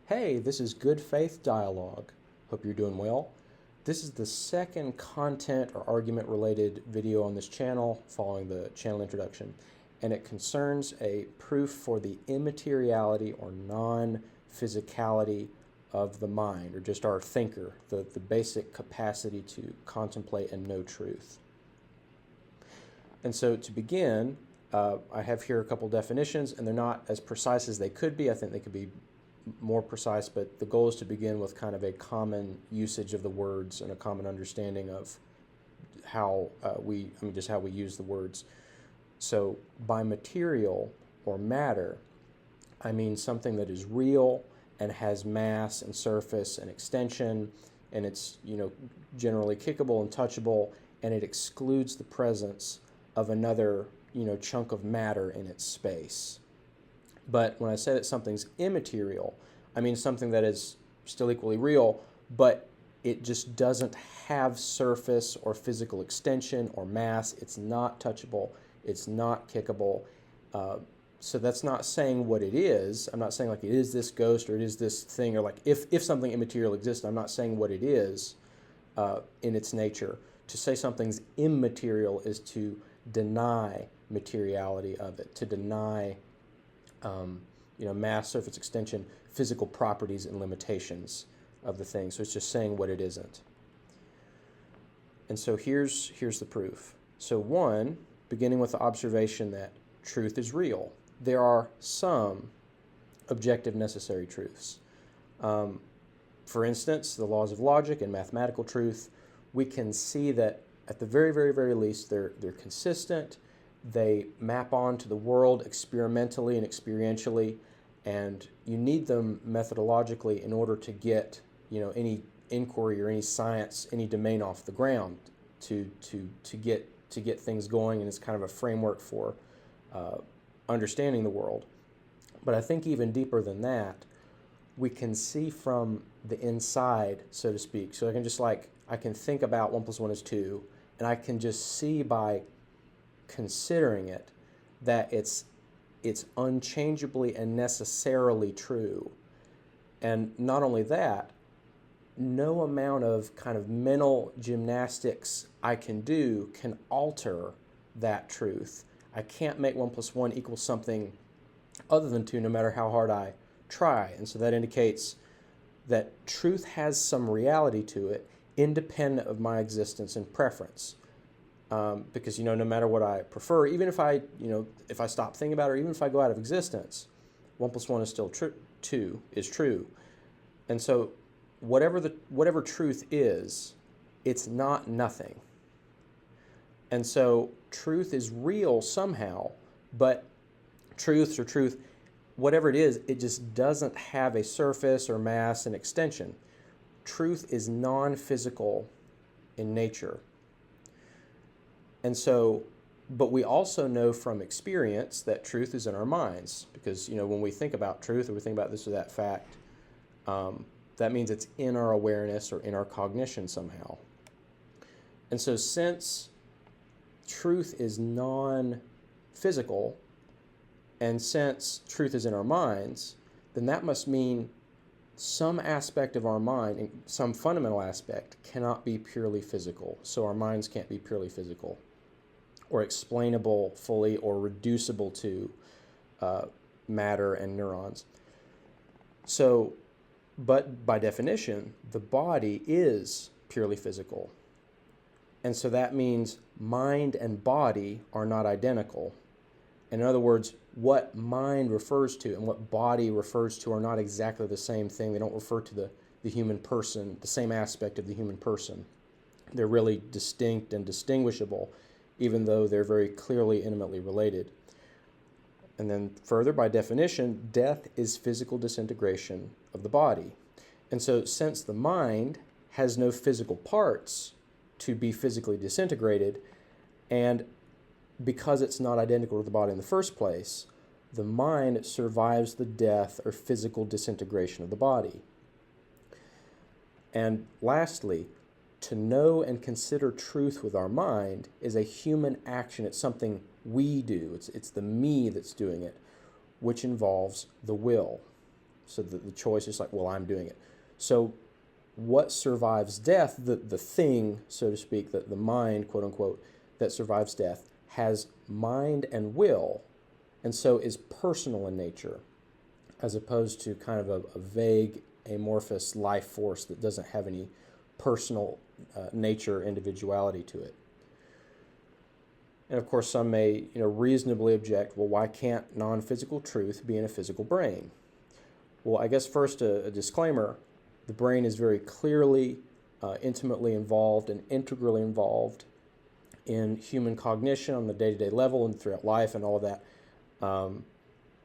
Hey, this is Good Faith Dialogue. Hope you're doing well. This is the second content or argument related video on this channel following the channel introduction, and it concerns a proof for the immateriality or non-physicality of the mind, or just our thinker, the basic capacity to contemplate and know truth. And so to begin, I have here a couple definitions, and they're not as precise as they could be. I think they could be more precise, but the goal is to begin with kind of a common usage of the words and a common understanding of how just how we use the words. So by material or matter, I mean something that is real and has mass and surface and extension, and it's generally kickable and touchable, and it excludes the presence of another chunk of matter in its space. But when I say that something's immaterial, I mean something that is still equally real, but it just doesn't have surface or physical extension or mass. It's not touchable. It's not kickable. So that's not saying what it is. I'm not saying like it is this ghost or it is this thing, or like if something immaterial exists, I'm not saying what it is in its nature. To say something's immaterial is to deny materiality of it, to deny mass, surface extension, physical properties and limitations of the thing. So it's just saying what it isn't. And so here's the proof. So one, beginning with the observation that truth is real. There are some objective necessary truths. For instance, the laws of logic and mathematical truth, we can see that at the very, very, very least, they're consistent. They map onto the world experimentally and experientially, and you need them methodologically in order to get any inquiry or any science, any domain off the ground to get things going, and it's kind of a framework for understanding the world. But I think even deeper than that, we can see from the inside, so to speak. So I can think about 1 + 1 is 2, and I can just see by considering it that it's unchangeably and necessarily true. And not only that, no amount of kind of mental gymnastics I can do can alter that truth. I can't make 1 + 1 equal something other than 2, no matter how hard I try. And so that indicates that truth has some reality to it, independent of my existence and preference. Because no matter what I prefer, even if I stop thinking about it, or even if I go out of existence, 1 + 1 is still true. 2 is true. And so whatever truth is, it's not nothing. And so truth is real somehow, but truth, whatever it is, it just doesn't have a surface or mass and extension. Truth is non-physical in nature. And so, but we also know from experience that truth is in our minds, because when we think about truth or we think about this or that fact, that means it's in our awareness or in our cognition somehow. And so since truth is non-physical, and since truth is in our minds, then that must mean some aspect of our mind, some fundamental aspect, cannot be purely physical. So our minds can't be purely physical, or explainable fully, or reducible to matter and neurons. So, but by definition, the body is purely physical. And so that means mind and body are not identical. In other words, what mind refers to and what body refers to are not exactly the same thing. They don't refer to the human person, the same aspect of the human person. They're really distinct and distinguishable, even though they're very clearly intimately related. And then further, by definition, death is physical disintegration of the body. And so since the mind has no physical parts to be physically disintegrated, and because it's not identical to the body in the first place, the mind survives the death or physical disintegration of the body. And lastly, to know and consider truth with our mind is a human action. It's something we do. It's the me that's doing it, which involves the will. So the choice is like, well, I'm doing it. So what survives death, the thing, so to speak, the mind, quote unquote, that survives death, has mind and will, and so is personal in nature, as opposed to kind of a vague, amorphous life force that doesn't have any personal nature, individuality to it. And of course, some may reasonably object, well, why can't non-physical truth be in a physical brain? Well, I guess first a disclaimer, the brain is very clearly, intimately involved and integrally involved in human cognition on the day-to-day level and throughout life and all of that.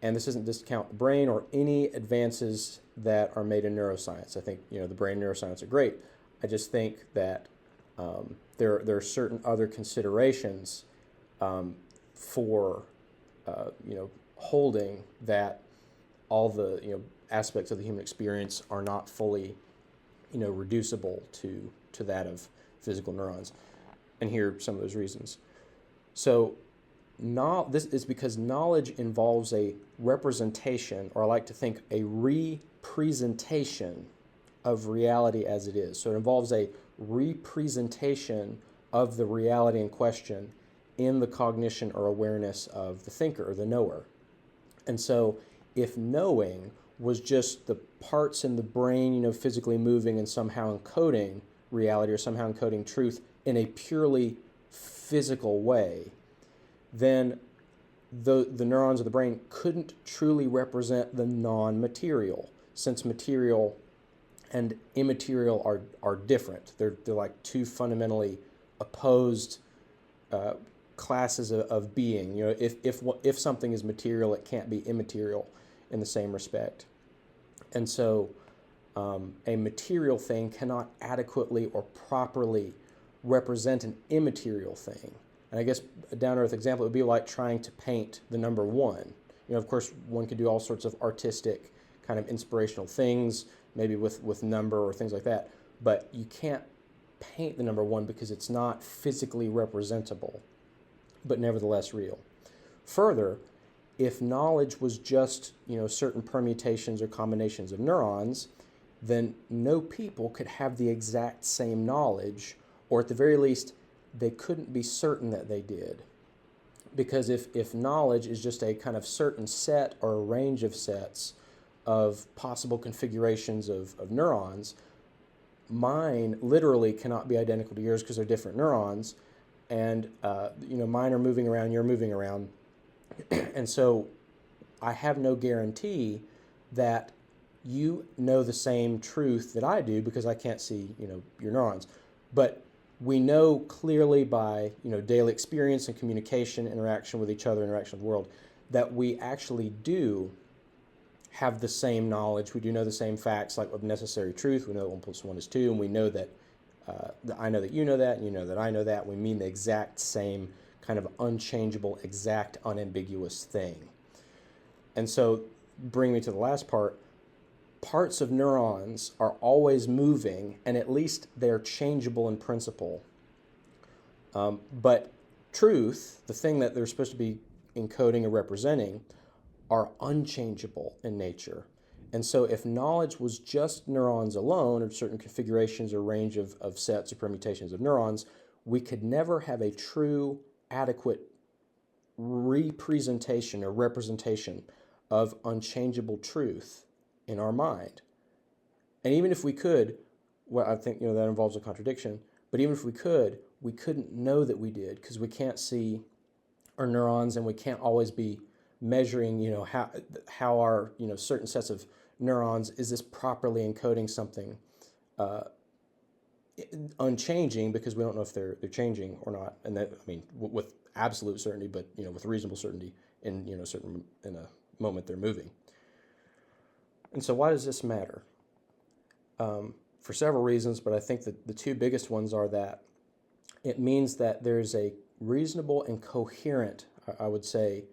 And this doesn't discount the brain or any advances that are made in neuroscience. I think the brain and neuroscience are great. I just think that there are certain other considerations for holding that all the aspects of the human experience are not fully reducible to that of physical neurons. And here are some of those reasons. So this is because knowledge involves a representation, or I like to think a representation of reality as it is. So it involves a representation of the reality in question in the cognition or awareness of the thinker or the knower. And so if knowing was just the parts in the brain, physically moving and somehow encoding reality or somehow encoding truth in a purely physical way, then the neurons of the brain couldn't truly represent the non-material, since material and immaterial are different. They're like two fundamentally opposed classes of being. If something is material, it can't be immaterial in the same respect. And so a material thing cannot adequately or properly represent an immaterial thing. And I guess a down-to-earth example would be like trying to paint the number one. Of course, one could do all sorts of artistic kind of inspirational things, maybe with number or things like that, but you can't paint the number one because it's not physically representable, but nevertheless real. Further, if knowledge was just certain permutations or combinations of neurons, then no people could have the exact same knowledge, or at the very least, they couldn't be certain that they did. Because if knowledge is just a kind of certain set or a range of sets of possible configurations of neurons, mine literally cannot be identical to yours because they're different neurons, and mine are moving around, you're moving around, and so I have no guarantee that you know the same truth that I do because I can't see your neurons, but we know clearly by daily experience and communication, interaction with each other, interaction with the world, that we actually do have the same knowledge. We do know the same facts, like of necessary truth. We know that 1 + 1 is 2, and we know that I know that you know that, and you know that I know that. We mean the exact same kind of unchangeable, exact, unambiguous thing. And so, bring me to the last part. Parts of neurons are always moving, and at least they're changeable in principle. But truth, the thing that they're supposed to be encoding or representing, are unchangeable in nature. And so if knowledge was just neurons alone, or certain configurations or range of sets or permutations of neurons, we could never have a true, adequate representation or representation of unchangeable truth in our mind. And even if we could, well, I think that involves a contradiction, but even if we could, we couldn't know that we did because we can't see our neurons, and we can't always be measuring how our certain sets of neurons, is this properly encoding something unchanging, because we don't know if they're changing or not. And that, with absolute certainty, but with reasonable certainty in in a moment they're moving. And so why does this matter? For several reasons, but I think that the two biggest ones are that it means that there's a reasonable and coherent, I would say,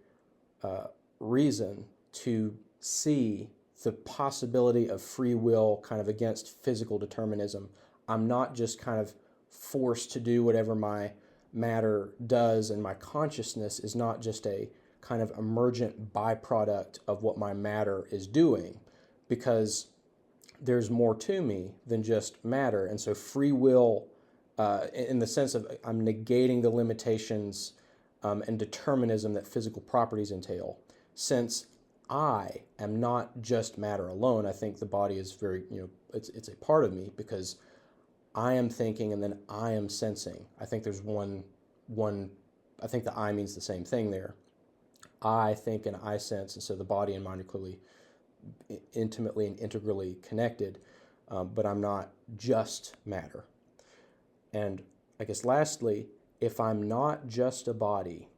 reason to see the possibility of free will kind of against physical determinism. I'm not just kind of forced to do whatever my matter does, and my consciousness is not just a kind of emergent byproduct of what my matter is doing, because there's more to me than just matter. And so free will, in the sense of I'm negating the limitations and determinism that physical properties entail. Since I am not just matter alone, I think the body is very, it's a part of me, because I am thinking and then I am sensing. I think there's one, I think the I means the same thing there. I think and I sense, and so the body and mind are clearly intimately and integrally connected, but I'm not just matter. And I guess lastly, if I'm not just a body,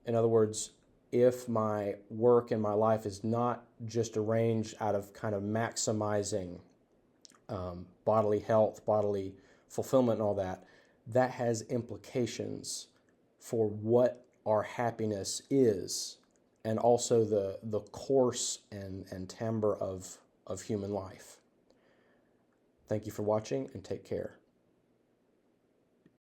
in other words, if my work and my life is not just arranged out of kind of maximizing bodily health, bodily fulfillment, and all that, that has implications for what our happiness is, and also the course and timbre of human life. Thank you for watching, and take care.